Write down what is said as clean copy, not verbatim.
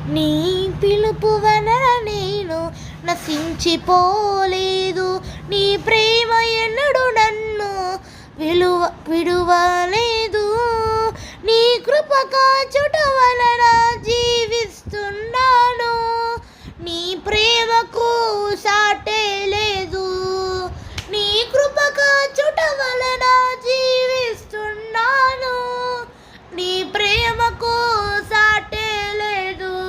నీ పిలుపు వలన నేను నశించిపోలేదు. నీ ప్రేమ ఎన్నడు నన్ను విడువలేదు. నీ కృప కాచుట వలన జీవిస్తున్నాను. నీ ప్రేమకు సాటే లేదు. నీ కృప కాచుట వలన జీవిస్తున్నాను. నీ ప్రేమకు సాటే లేదు.